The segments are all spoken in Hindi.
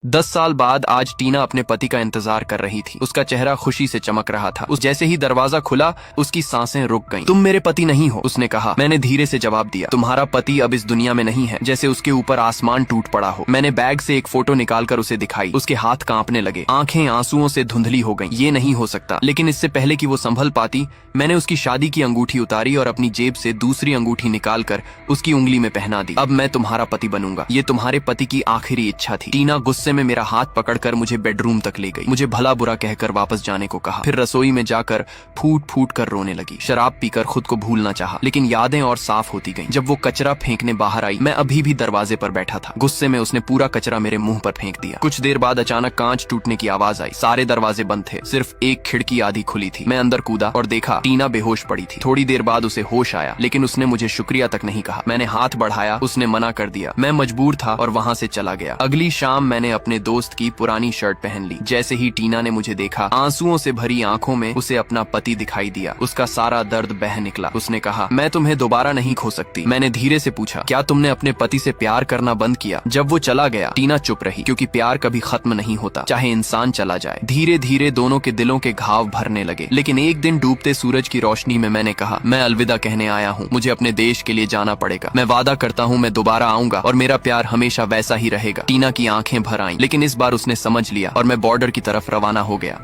10 साल बाद आज टीना अपने पति का इंतजार कर रही थी। उसका चेहरा खुशी से चमक रहा था। उस जैसे ही दरवाजा खुला उसकी सांसें रुक गईं। तुम मेरे पति नहीं हो, उसने कहा। मैंने धीरे से जवाब दिया, तुम्हारा पति अब इस दुनिया में नहीं है। जैसे उसके ऊपर आसमान टूट पड़ा हो। मैंने बैग से एक फोटो निकालकर उसे दिखाई। उसके हाथ कांपने लगे, आंखें आंसुओं से धुंधली हो गईं। ये नहीं हो सकता। लेकिन इससे पहले कि वो संभल पाती, मैंने उसकी शादी की अंगूठी उतारी और अपनी जेब से दूसरी अंगूठी निकालकर उसकी उंगली में पहना दी। अब मैं तुम्हारा पति बनूंगा। ये तुम्हारे पति की आखिरी इच्छा थी। टीना गुस्से में मेरा हाथ पकड़कर मुझे बेडरूम तक ले गई। मुझे भला बुरा कहकर वापस जाने को कहा। फिर रसोई में जाकर फूट फूट कर रोने लगी। शराब पीकर खुद को भूलना चाहा, लेकिन यादें और साफ होती गईं। जब वो कचरा फेंकने बाहर आई, मैं अभी भी दरवाजे पर बैठा था। गुस्से में उसने पूरा कचरा मेरे मुंह पर फेंक दिया। कुछ देर बाद अचानक कांच टूटने की आवाज आई। सारे दरवाजे बंद थे, सिर्फ एक खिड़की आधी खुली थी। मैं अंदर कूदा और देखा टीना बेहोश पड़ी थी। थोड़ी देर बाद उसे होश आया, लेकिन उसने मुझे शुक्रिया तक नहीं कहा। मैंने हाथ बढ़ाया, उसने मना कर दिया। मैं मजबूर था और वहाँ से चला गया। अगली शाम मैंने अपने दोस्त की पुरानी शर्ट पहन ली। जैसे ही टीना ने मुझे देखा, आंसुओं से भरी आंखों में उसे अपना पति दिखाई दिया। उसका सारा दर्द बह निकला। उसने कहा, मैं तुम्हें दोबारा नहीं खो सकती। मैंने धीरे से पूछा, क्या तुमने अपने पति से प्यार करना बंद किया? जब वो चला गया, टीना चुप रही, क्योंकि प्यार कभी खत्म नहीं होता, चाहे इंसान चला जाए। धीरे धीरे दोनों के दिलों के घाव भरने लगे। लेकिन एक दिन डूबते सूरज की रोशनी में मैंने कहा, मैं अलविदा कहने आया हूँ। मुझे अपने देश के लिए जाना पड़ेगा। मैं वादा करता हूँ मैं दोबारा आऊंगा और मेरा प्यार हमेशा वैसा ही रहेगा। टीना की आंखें भर आईं, लेकिन इस बार उसने समझ लिया और मैं बॉर्डर की तरफ रवाना हो गया।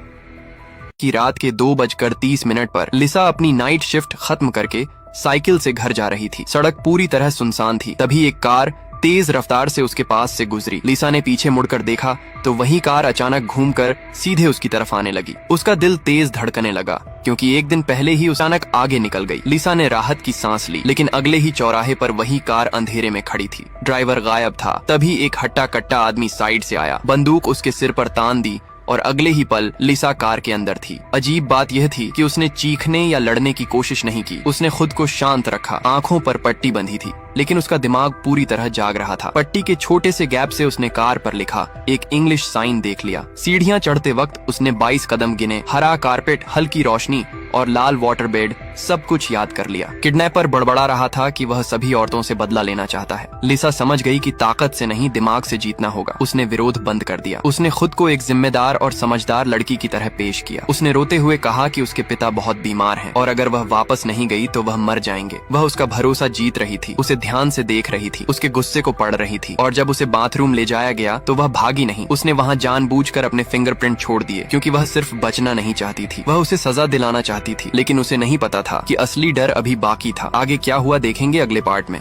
कि रात के 2:30 पर लिसा अपनी नाइट शिफ्ट खत्म करके साइकिल से घर जा रही थी। सड़क पूरी तरह सुनसान थी। तभी एक कार तेज रफ्तार से उसके पास से गुजरी। लिसा ने पीछे मुड़कर देखा तो वही कार अचानक घूमकर सीधे उसकी तरफ आने लगी। उसका दिल तेज धड़कने लगा, क्योंकि एक दिन पहले ही अचानक आगे निकल गई। लिसा ने राहत की सांस ली, लेकिन अगले ही चौराहे पर वही कार अंधेरे में खड़ी थी। ड्राइवर गायब था। तभी एक हट्टा कट्टा आदमी साइड से आया, बंदूक उसके सिर पर तान दी और अगले ही पल लिसा कार के अंदर थी। अजीब बात यह थी कि उसने चीखने या लड़ने की कोशिश नहीं की। उसने खुद को शांत रखा। आंखों पर पट्टी बंधी थी, लेकिन उसका दिमाग पूरी तरह जाग रहा था। पट्टी के छोटे से गैप से उसने कार पर लिखा एक इंग्लिश साइन देख लिया। सीढ़ियां चढ़ते वक्त उसने 22 कदम गिने। हरा कारपेट, हल्की रोशनी और लाल वाटर बेड, सब कुछ याद कर लिया। किडनैपर बड़बड़ा रहा था कि वह सभी औरतों से बदला लेना चाहता है। लिसा समझ गई कि ताकत से नहीं, दिमाग से जीतना होगा। उसने विरोध बंद कर दिया। उसने खुद को एक जिम्मेदार और समझदार लड़की की तरह पेश किया। उसने रोते हुए कहा कि उसके पिता बहुत बीमार हैं और अगर वह वापस नहीं गई तो वह मर जाएंगे। वह उसका भरोसा जीत रही थी, उसे ध्यान से देख रही थी, उसके गुस्से को पढ़ रही थी। और जब उसे बाथरूम ले जाया गया तो वह भागी नहीं। उसने वहाँ जानबूझकर अपने फिंगरप्रिंट छोड़ दिए, क्योंकि वह सिर्फ बचना नहीं चाहती थी। वह उसे सजा दिलाना चाहती थी, लेकिन उसे नहीं पता था कि असली डर अभी बाकी था। आगे क्या हुआ देखेंगे अगले पार्ट में।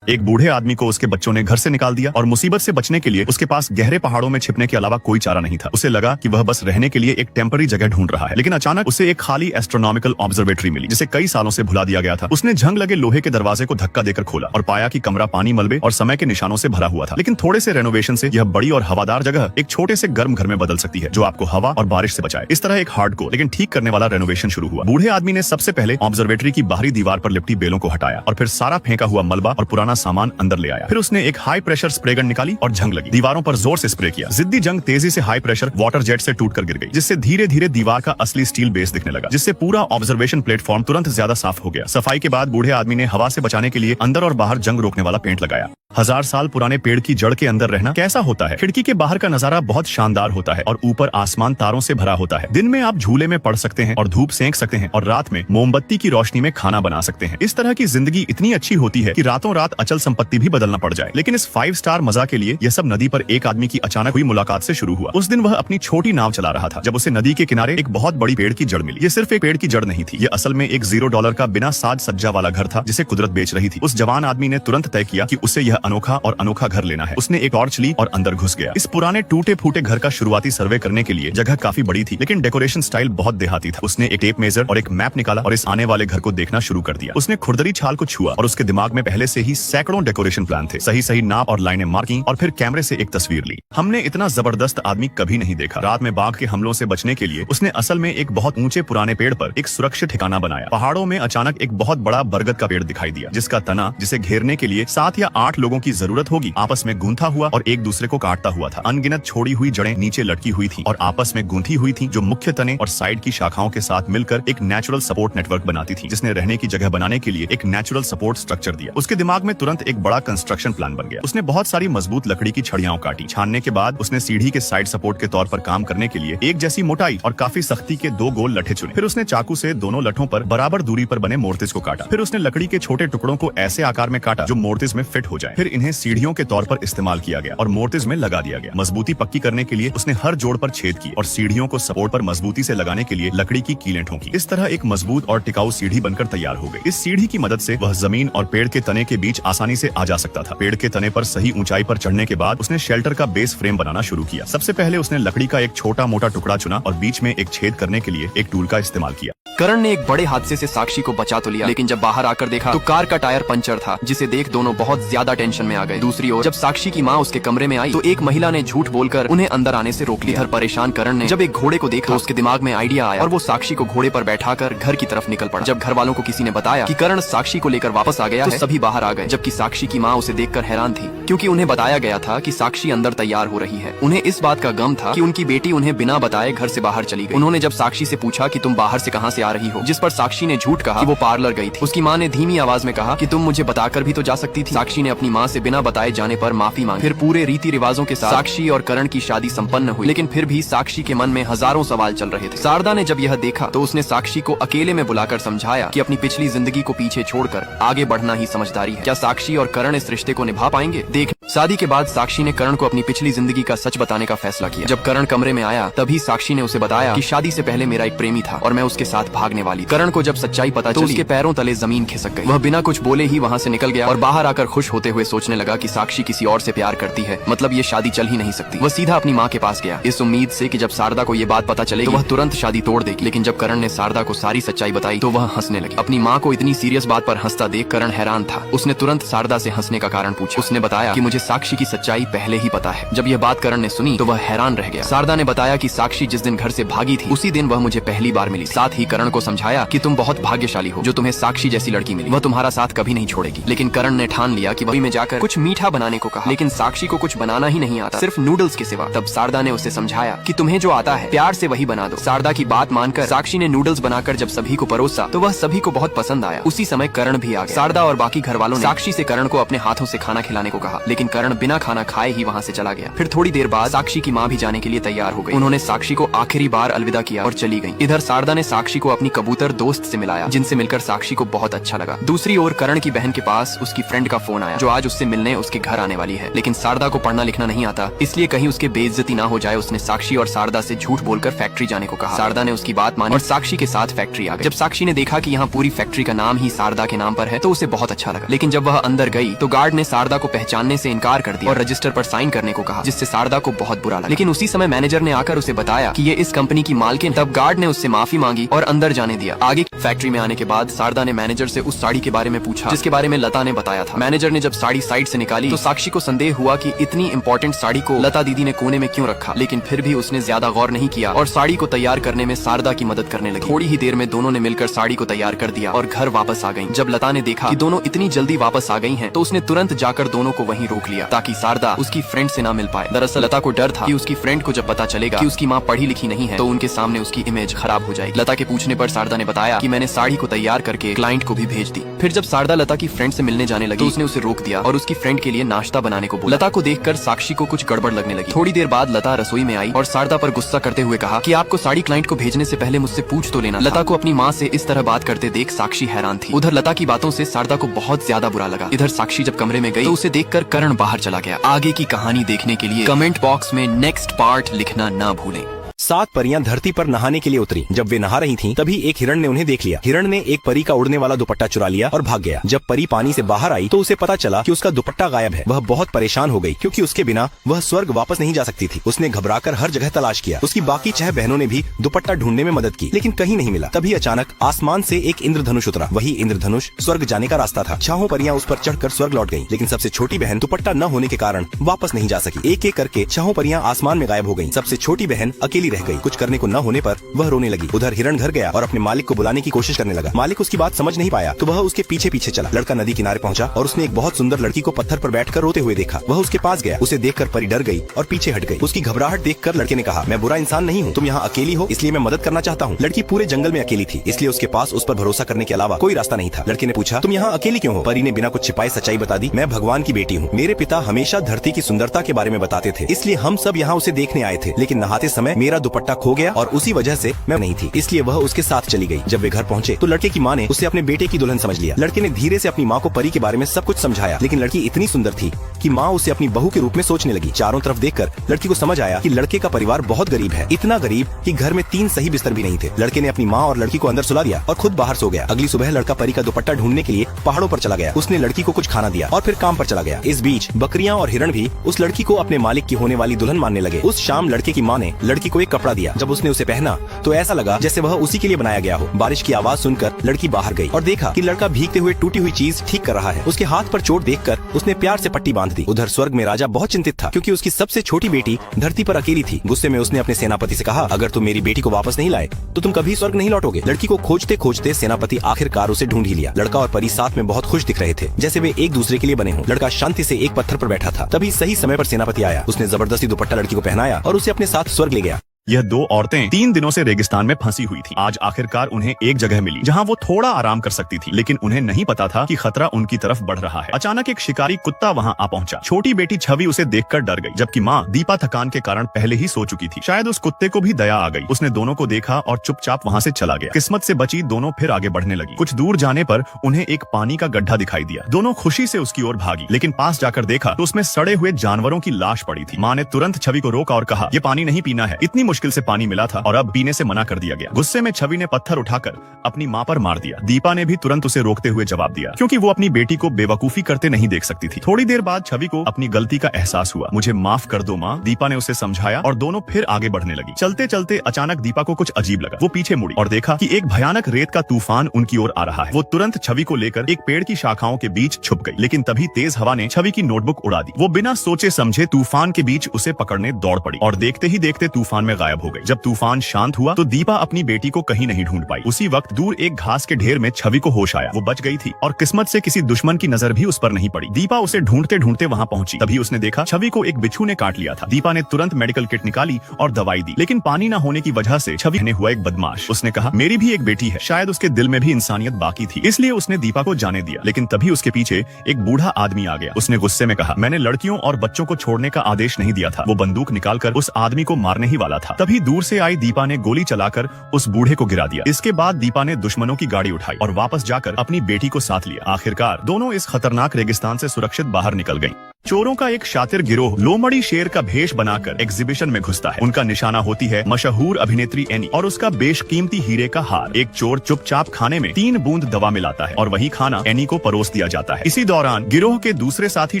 एक बूढ़े आदमी को उसके बच्चों ने घर से निकाल दिया और मुसीबत से बचने के लिए उसके पास गहरे पहाड़ों में छिपने के अलावा कोई चारा नहीं था। उसे लगा कि वह बस रहने के लिए एक टेम्पररी जगह ढूंढ रहा है, लेकिन अचानक उसे एक खाली एस्ट्रोनॉमिकल ऑब्जर्वेटरी मिली, जिसे कई सालों से भुला दिया गया था। उसने जंग लगे लोहे के दरवाजे को धक्का देकर खोला और पाया कि कमरा पानी, मलबे और समय के निशानों से भरा हुआ था। लेकिन थोड़े से रेनोवेशन से यह बड़ी और हवादार जगह एक छोटे से गर्म घर में बदल सकती है, जो आपको हवा और बारिश से बचाए। इस तरह एक हार्डकोर लेकिन ठीक करने वाला रेनोवेशन शुरू हुआ। बूढ़े आदमी ने सबसे पहले ऑब्जर्वेटरी की बाहरी दीवार पर लिपटी बेलों को हटाया और फिर सारा फेंका हुआ मलबा और पुराना सामान अंदर ले आया। फिर उसने एक हाई प्रेशर स्प्रे गन निकाली और जंग लगी। दीवारों पर जोर से स्प्रे किया। जिद्दी जंग तेजी से हाई प्रेशर वाटर जेट से टूटकर गिर गई, जिससे धीरे धीरे दीवार का असली स्टील बेस दिखने लगा, जिससे पूरा ऑब्जर्वेशन प्लेटफॉर्म तुरंत ज्यादा साफ हो गया। सफाई के बाद बूढ़े आदमी ने हवा से बचाने के लिए अंदर और बाहर जंग रोकने वाला पेंट लगाया। 1000 साल पुराने पेड़ की जड़ के अंदर रहना कैसा होता है? खिड़की के बाहर का नजारा बहुत शानदार होता है और ऊपर आसमान तारों से भरा होता है। दिन में आप झूले में पड़ सकते हैं और धूप सेंक सकते हैं, और रात में मोमबत्ती की रोशनी में खाना बना सकते हैं। इस तरह की जिंदगी इतनी अच्छी होती है कि रातों रात अचल संपत्ति भी बदलना पड़ जाए। लेकिन इस 5 स्टार मजा के लिए यह सब नदी पर एक आदमी की अचानक हुई मुलाकात से शुरू हुआ। उस दिन वह अपनी छोटी नाव चला रहा था जब उसे नदी के किनारे एक बहुत बड़ी पेड़ की जड़ मिली। ये सिर्फ एक पेड़ की जड़ नहीं थी, ये असल में एक $0 का बिना साज सज्जा वाला घर था, जिसे कुदरत बेच रही थी। उस जवान आदमी ने तुरंत तय किया कि उसे यह अनोखा और अनोखा घर लेना है। उसने एक टॉर्च ली और अंदर घुस गया। इस पुराने टूटे फूटे घर का शुरुआती सर्वे करने के लिए जगह काफी बड़ी थी, लेकिन डेकोरेशन स्टाइल बहुत देहाती था। उसने एक टेप मेजर और एक मैप निकाला और इस आने वाले घर को देखना शुरू कर दिया। उसने खुरदरी छाल को छुआ और उसके दिमाग में पहले से ही सैकड़ों डेकोरेशन प्लान थे। सही सही नाप और लाइनें मार्किंग, और फिर कैमरे से एक तस्वीर ली। हमने इतना जबरदस्त आदमी कभी नहीं देखा। रात में बाघ के हमलों से बचने के लिए उसने असल में एक बहुत ऊंचे पुराने पेड़ पर एक सुरक्षित ठिकाना बनाया। पहाड़ों में अचानक एक बहुत बड़ा बरगद का पेड़ दिखाई दिया, जिसका तना जिसे घेरने के लिए 7 या 8 लोगों लोगों की जरूरत होगी आपस में गूंथा हुआ और एक दूसरे को काटता हुआ था। अनगिनत छोड़ी हुई जड़ें नीचे लटकी हुई थी और आपस में गूंथी हुई थी, जो मुख्य तने और साइड की शाखाओं के साथ मिलकर एक नेचुरल सपोर्ट नेटवर्क बनाती थी, जिसने रहने की जगह बनाने के लिए एक नेचुरल सपोर्ट स्ट्रक्चर दिया। उसके दिमाग में तुरंत एक बड़ा कंस्ट्रक्शन प्लान बन गया। उसने बहुत सारी मजबूत लकड़ी की छड़ियां काटी। छानने के बाद उसने सीढ़ी के साइड सपोर्ट के तौर पर काम करने के लिए एक जैसी मोटाई और काफी सख्ती के 2 गोल लठे चुने। फिर उसने चाकू से दोनों लठों पर बराबर दूरी पर बने मोर्टिस को काटा। फिर उसने लकड़ी के छोटे टुकड़ों को ऐसे आकार में काटा जो मोर्टिस में फिट हो जाए। फिर इन्हें सीढ़ियों के तौर पर इस्तेमाल किया गया और मोर्टिस में लगा दिया गया। मजबूती पक्की करने के लिए उसने हर जोड़ पर छेद की और सीढ़ियों को सपोर्ट पर मजबूती से लगाने के लिए लकड़ी की कीलें ठोकी। इस तरह एक मजबूत और टिकाऊ सीढ़ी बनकर तैयार हो गई। इस सीढ़ी की मदद से वह जमीन और पेड़ के तने के बीच आसानी से आ जा सकता था। पेड़ के तने पर सही ऊंचाई पर चढ़ने के बाद उसने शेल्टर का बेस फ्रेम बनाना शुरू किया। सबसे पहले उसने लकड़ी का एक छोटा मोटा टुकड़ा चुना और बीच में एक छेद करने के लिए एक टूल का इस्तेमाल किया। करण ने एक बड़े हादसे से साक्षी को बचा तो लिया, लेकिन जब बाहर आकर देखा तो कार का टायर पंचर था, जिसे देख दोनों बहुत ज्यादा टेंशन में आ गए। दूसरी ओर जब साक्षी की माँ उसके कमरे में आई तो एक महिला ने झूठ बोलकर उन्हें अंदर आने से रोक लिया। इधर परेशान करण ने जब एक घोड़े को देखा तो उसके दिमाग में आइडिया आया और वो साक्षी को घोड़े पर बैठाकर घर की तरफ निकल पड़ा। जब घर वालों को किसी ने बताया कि करण साक्षी को लेकर वापस आ गया है, तो सभी बाहर आ गए, जबकि साक्षी की माँ उसे देखकर हैरान थी, क्योंकि उन्हें बताया गया था कि साक्षी अंदर तैयार हो रही है। उन्हें इस बात का गम था कि उनकी बेटी उन्हें बिना बताए घर से बाहर चली गई। उन्होंने जब साक्षी से पूछा कि तुम बाहर से कहाँ से आ रही हो, जिस पर साक्षी ने झूठ कहा कि वो पार्लर गई थी। उसकी माँ ने धीमी आवाज में कहा कि तुम मुझे बताकर भी तो जा सकती थी। साक्षी ने अपनी माँ से बिना बताए जाने पर माफी मांगी। फिर पूरे रीति रिवाजों के साथ साक्षी और करण की शादी संपन्न हुई, लेकिन फिर भी साक्षी के मन में हजारों सवाल चल रहे थे। शारदा ने जब यह देखा तो उसने साक्षी को अकेले में बुलाकर समझाया कि अपनी पिछली जिंदगी को पीछे छोड़कर आगे बढ़ना ही समझदारी है। क्या साक्षी और करण इस रिश्ते को निभा पाएंगे? देख, शादी के बाद साक्षी ने करण को अपनी पिछली जिंदगी का सच बताने का फैसला किया। जब करण कमरे में आया तभी साक्षी ने उसे बताया कि शादी से पहले मेरा एक प्रेमी था और मैं उसके साथ भागने वाली। करण को जब सच्चाई पता चली तो उसके पैरों तले जमीन खिसक गई। वह बिना कुछ बोले ही वहाँ से निकल गया और बाहर आकर खुश होते हुए सोचने लगा कि साक्षी किसी और से प्यार करती है, मतलब ये शादी चल ही नहीं सकती। वह सीधा अपनी माँ के पास गया, इस उम्मीद से कि जब शारदा को ये बात पता चलेगी तो वह तुरंत शादी तोड़ देगी। लेकिन जब करण ने शारदा को सारी सच्चाई बताई तो वह हंसने लगी। अपनी माँ को इतनी सीरियस बात पर हंसता देख करण हैरान था। उसने तुरंत शारदा से हंसने का कारण पूछा। उसने बताया कि मुझे साक्षी की सच्चाई पहले ही पता है। जब यह बात करण ने सुनी तो वह हैरान रह गया। शारदा ने बताया कि साक्षी जिस दिन घर से भागी थी उसी दिन वह मुझे पहली बार मिली। साथ ही करण को समझाया कि तुम बहुत भाग्यशाली हो जो तुम्हें साक्षी जैसी लड़की मिली, वह तुम्हारा साथ कभी नहीं छोड़ेगी। लेकिन करण ने ठान लिया कि वही में जाकर कुछ मीठा बनाने को कहा, लेकिन साक्षी को कुछ बनाना ही नहीं आता, सिर्फ नूडल्स के सिवा। तब शारदा ने उसे समझाया कि तुम्हें जो आता है प्यार से वही बना दो। शारदा की बात मानकर साक्षी ने नूडल्स बनाकर जब सभी को परोसा तो वह सभी को बहुत पसंद आया। उसी समय करण भी आ गया। शारदा और बाकी घर वालों ने साक्षी से करण को अपने हाथों से खाना खिलाने को कहा, लेकिन करण बिना खाना खाए ही वहाँ से चला गया। फिर थोड़ी देर बाद साक्षी की माँ भी जाने के लिए तैयार हो गई। उन्होंने साक्षी को आखिरी बार अलविदा किया और चली गई। इधर शारदा ने साक्षी को अपनी कबूतर दोस्त से मिलाया, जिनसे मिलकर साक्षी को बहुत अच्छा लगा। दूसरी ओर करण की बहन के पास उसकी फ्रेंड का फोन आया जो आज उससे मिलने उसके घर आने वाली है। लेकिन शारदा को पढ़ना लिखना नहीं आता, इसलिए कहीं उसके बेइज्जती ना हो जाए उसने साक्षी और शारदा से झूठ बोलकर फैक्ट्री जाने को कहा। शारदा ने उसकी बात मानी और साक्षी के साथ फैक्ट्री आ गई। जब साक्षी ने देखा कि यहाँ पूरी फैक्ट्री का नाम ही शारदा के नाम पर है तो उसे बहुत अच्छा लगा। लेकिन जब वह अंदर गई तो गार्ड ने शारदा को पहचानने से इनकार कर दिया और रजिस्टर पर साइन करने को कहा, जिससे शारदा को बहुत बुरा लगा। लेकिन उसी समय मैनेजर ने आकर उसे बताया कि ये इस कंपनी की मालकिन। तब गार्ड ने उससे माफी मांगी और अंदर जाने दिया। आगे फैक्ट्री में आने के बाद शारदा ने मैनेजर से उस साड़ी के बारे में पूछा जिसके बारे में लता ने बताया था। मैनेजर ने जब साड़ी साइड से निकाली तो साक्षी को संदेह हुआ कि इतनी इंपॉर्टेंट साड़ी को लता दीदी ने कोने में क्यों रखा, लेकिन फिर भी उसने ज्यादा गौर नहीं किया और साड़ी को तैयार करने में शारदा की मदद करने लगी। थोड़ी ही देर में दोनों ने मिलकर साड़ी को तैयार कर दिया और घर वापस आ गईं। जब लता ने देखा कि दोनों इतनी जल्दी वापस आ गई हैं, तो उसने तुरंत जाकर दोनों को वहीं रोक लिया ताकि शारदा उसकी फ्रेंड से ना मिल पाए। दरअसल लता को डर था कि उसकी फ्रेंड को जब पता चलेगा कि उसकी माँ पढ़ी लिखी नहीं है तो उनके सामने उसकी इमेज खराब हो जाएगी। लता के पूछने पर शारदा ने बताया कि मैंने साड़ी को तैयार करके क्लाइंट को भी भेज दी। फिर जब शारदा लता की फ्रेंड से मिलने जाने लगी तो उसने उसे रोक दिया और उसकी फ्रेंड के लिए नाश्ता बनाने को बोला। लता को देखकर साक्षी को कुछ गड़बड़ लगने लगी। थोड़ी देर बाद लता रसोई में आई और शारदा पर गुस्सा करते हुए कहा कि आपको साड़ी क्लाइंट को भेजने से पहले मुझसे पूछ तो लेना। लता को अपनी माँ से इस तरह बात करते देख साक्षी हैरान थी। उधर लता की बातों से शारदा को बहुत ज्यादा बुरा लगा। इधर साक्षी जब कमरे में गई तो उसे देखकर करण बाहर चला गया। आगे की कहानी देखने के लिए कमेंट बॉक्स में नेक्स्ट पार्ट लिखना ना भूलें। 7 परियां धरती पर नहाने के लिए उतरी। जब वे नहा रही थीं, तभी एक हिरण ने उन्हें देख लिया। हिरण ने एक परी का उड़ने वाला दुपट्टा चुरा लिया और भाग गया। जब परी पानी से बाहर आई तो उसे पता चला कि उसका दुपट्टा गायब है। वह बहुत परेशान हो गई क्योंकि उसके बिना वह स्वर्ग वापस नहीं जा सकती थी। उसने घबराकर हर जगह तलाश किया। उसकी बाकी 6 बहनों ने भी दुपट्टा ढूंढने में मदद की, लेकिन कहीं नहीं मिला। तभी अचानक आसमान से एक इंद्रधनुष उतरा। वही इंद्रधनुष स्वर्ग जाने का रास्ता था। 6 परियां उस पर चढ़कर स्वर्ग लौट गयी, लेकिन सबसे छोटी बहन दुपट्टा न होने के कारण वापस नहीं जा सकी। एक एक करके 6 परियां आसमान में गायब हो गयी। सबसे छोटी बहन अकेली रह गई। कुछ करने को न होने पर वह रोने लगी। उधर हिरण घर गया और अपने मालिक को बुलाने की कोशिश करने लगा। मालिक उसकी बात समझ नहीं पाया तो वह उसके पीछे पीछे चला। लड़का नदी किनारे पहुंचा और उसने एक बहुत सुंदर लड़की को पत्थर पर बैठकर रोते हुए देखा। वह उसके पास गया। उसे देखकर परी डर गई और पीछे हट गई। उसकी घबराहट देखकर लड़के ने कहा, मैं बुरा इंसान नहीं हूँ, तुम यहाँ अकेली हो इसलिए मैं मदद करना चाहता हूँ। लड़की पूरे जंगल में अकेली थी इसलिए उसके पास उस पर भरोसा करने के अलावा कोई रास्ता नहीं था। लड़के ने पूछा, तुम यहाँ अकेली क्यों हो? परी ने बिना कुछ छिपाए सच्चाई बता दी, मैं भगवान की बेटी हूँ। मेरे पिता हमेशा धरती की सुंदरता के बारे में बताते थे, इसलिए हम सब यहाँ उसे देखने आए थे। लेकिन नहाते समय मेरा दुपट्टा खो गया और उसी वजह से मैं नहीं थी, इसलिए वह उसके साथ चली गई। जब वे घर पहुंचे तो लड़के की माँ ने उसे अपने बेटे की दुल्हन समझ लिया। लड़के ने धीरे से अपनी माँ को परी के बारे में सब कुछ समझाया, लेकिन लड़की इतनी सुंदर थी कि माँ उसे अपनी बहू के रूप में सोचने लगी। चारों तरफ देखकर लड़की को समझ आया कि लड़के का परिवार बहुत गरीब है, इतना गरीब कि घर में 3 सही बिस्तर भी नहीं थे। लड़के ने अपनी माँ और लड़की को अंदर सुला दिया और खुद बाहर सो गया। अगली सुबह लड़का परी का दुपट्टा ढूंढने के लिए पहाड़ों पर चला गया। उसने लड़की को कुछ खाना दिया और फिर काम पर चला गया। इस बीच बकरियां और हिरण भी उस लड़की को अपने मालिक की होने वाली दुल्हन मानने लगे। उस शाम लड़के की माँ ने लड़की को एक कपड़ा दिया। जब उसने उसे पहना तो ऐसा लगा जैसे वह उसी के लिए बनाया गया हो। बारिश की आवाज सुनकर लड़की बाहर गई और देखा कि लड़का भीगते हुए टूटी हुई चीज ठीक कर रहा है। उसके हाथ पर चोट देखकर उसने प्यार से पट्टी बांध दी। उधर स्वर्ग में राजा बहुत चिंतित था क्योंकि उसकी सबसे छोटी बेटी धरती पर अकेली थी। गुस्से में उसने अपने सेनापति से कहा, अगर तुम मेरी बेटी को वापस नहीं लाए तो तुम कभी स्वर्ग नहीं लौटोगे। लड़की को खोजते खोजते सेनापति आखिरकार उसे ढूंढ ही लिया। लड़का और परी साथ में बहुत खुश दिख रहे थे, जैसे वे एक दूसरे के लिए बने हों। लड़का शांति से एक पत्थर पर बैठा था। तभी सही समय पर सेनापति आया। उसने जबरदस्ती दुपट्टा लड़की को पहनाया और उसे अपने साथ स्वर्ग ले गया। यह 2 औरतें 3 दिनों से रेगिस्तान में फंसी हुई थी। आज आखिरकार उन्हें एक जगह मिली जहां वो थोड़ा आराम कर सकती थी, लेकिन उन्हें नहीं पता था कि खतरा उनकी तरफ बढ़ रहा है। अचानक एक शिकारी कुत्ता वहां आ पहुंचा। छोटी बेटी छवि उसे देखकर डर गई, जबकि माँ दीपा थकान के कारण पहले ही सो चुकी थी। शायद उस कुत्ते को भी दया आ गई। उसने दोनों को देखा और चुपचाप वहां से चला गया। किस्मत से बची दोनों फिर आगे बढ़ने लगी। कुछ दूर जाने पर उन्हें एक पानी का गड्ढा दिखाई दिया। दोनों खुशी से उसकी ओर भागी, लेकिन पास जाकर देखा तो उसमें सड़े हुए जानवरों की लाश पड़ी थी। माँ ने तुरंत छवि को रोका और कहा, ये पानी नहीं पीना है, इतनी मुश्किल से पानी मिला था और अब पीने से मना कर दिया गया। गुस्से में छवि ने पत्थर उठाकर अपनी माँ पर मार दिया। दीपा ने भी तुरंत उसे रोकते हुए जवाब दिया, क्योंकि वो अपनी बेटी को बेवकूफी करते नहीं देख सकती थी। थोड़ी देर बाद छवि को अपनी गलती का एहसास हुआ। मुझे माफ कर दो माँ, दीपा ने उसे समझाया और दोनों फिर आगे बढ़ने लगी। चलते चलते अचानक दीपा को कुछ अजीब लगा। वो पीछे मुड़ी और देखा कि एक भयानक रेत का तूफान उनकी ओर आ रहा है। वो तुरंत छवि को लेकर एक पेड़ की शाखाओं के बीच छुप गई, लेकिन तभी तेज हवा ने छवि की नोटबुक उड़ा दी। वो बिना सोचे समझे तूफान के बीच उसे पकड़ने दौड़ पड़ी और देखते ही देखते तूफान में गायब हो गई। जब तूफान शांत हुआ तो दीपा अपनी बेटी को कहीं नहीं ढूंढ पाई। उसी वक्त दूर एक घास के ढेर में छवि को होश आया। वो बच गई थी और किस्मत से किसी दुश्मन की नजर भी उस पर नहीं पड़ी। दीपा उसे ढूंढते ढूंढते वहां पहुंची। तभी उसने देखा छवि को एक बिच्छू ने काट लिया था। दीपा ने तुरंत मेडिकल किट निकाली और दवाई दी, लेकिन पानी न होने की वजह से छवि ने हुआ एक बदमाश। उसने कहा, मेरी भी एक बेटी है। शायद उसके दिल में भी इंसानियत बाकी थी, इसलिए उसने दीपा को जाने दिया। लेकिन तभी उसके पीछे एक बूढ़ा आदमी आ गया। उसने गुस्से में कहा, मैंने लड़कियों और बच्चों को छोड़ने का आदेश नहीं दिया था। वो बंदूक निकालकर उस आदमी को मारने ही वाला था। तभी दूर से आई दीपा ने गोली चलाकर उस बूढ़े को गिरा दिया। इसके बाद दीपा ने दुश्मनों की गाड़ी उठाई और वापस जाकर अपनी बेटी को साथ लिया। आखिरकार दोनों इस खतरनाक रेगिस्तान से सुरक्षित बाहर निकल गईं। चोरों का एक शातिर गिरोह लोमड़ी शेर का भेष बनाकर एग्जीबिशन में घुसता है। उनका निशाना होती है मशहूर अभिनेत्री एनी और उसका बेशकीमती हीरे का हार। एक चोर चुपचाप खाने में 3 बूंद दवा मिलाता है और वही खाना एनी को परोस दिया जाता है। इसी दौरान गिरोह के दूसरे साथी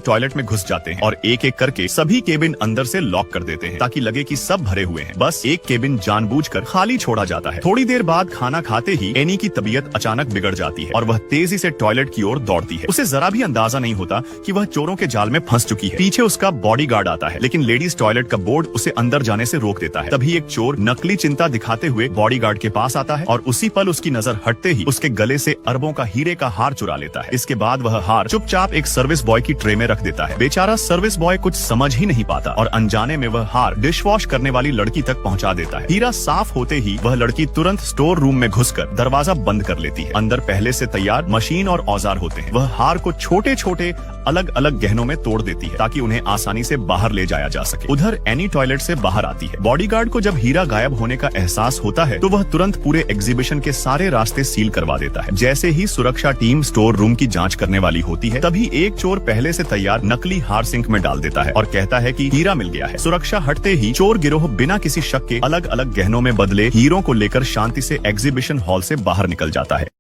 टॉयलेट में घुस जाते हैं और एक एक करके सभी केबिन अंदर से लॉक कर देते हैं ताकि लगे कि सब भरे हुए हैं। बस एक केबिन जानबूझकर खाली छोड़ा जाता है। थोड़ी देर बाद खाना खाते ही एनी की तबीयत अचानक बिगड़ जाती है और वह तेजी से टॉयलेट की ओर दौड़ती है। उसे जरा भी अंदाजा नहीं होता कि वह चोरों के जाल में फंस चुकी है। पीछे उसका बॉडीगार्ड आता है, लेकिन लेडीज टॉयलेट का बोर्ड उसे अंदर जाने से रोक देता है। तभी एक चोर नकली चिंता दिखाते हुए बॉडीगार्ड के पास आता है और उसी पल उसकी नजर हटते ही उसके गले से अरबों का हीरे का हार चुरा लेता है। इसके बाद वह हार चुपचाप एक सर्विस बॉय की ट्रे में रख देता है। बेचारा सर्विस बॉय कुछ समझ ही नहीं पाता और अनजाने में वह हार डिश वॉश करने वाली लड़की तक पहुंचा देता है। हीरा साफ होते ही वह लड़की तुरंत स्टोर रूम में घुसकर दरवाजा बंद कर लेती है। अंदर पहले से तैयार मशीन और औजार होते हैं। वह हार को छोटे छोटे अलग अलग गहनों में तोड़ देती है ताकि उन्हें आसानी से बाहर ले जाया जा सके। उधर एनी टॉयलेट से बाहर आती है। बॉडीगार्ड को जब हीरा गायब होने का एहसास होता है तो वह तुरंत पूरे एग्जीबिशन के सारे रास्ते सील करवा देता है। जैसे ही सुरक्षा टीम स्टोर रूम की जांच करने वाली होती है, तभी एक चोर पहले से तैयार नकली हार सिंक में डाल देता है और कहता है कि हीरा मिल गया है। सुरक्षा हटते ही चोर गिरोह बिना किसी शक के अलग अलग गहनों में बदले हीरों को लेकर शांति से एग्जीबिशन हॉल से बाहर निकल जाता है।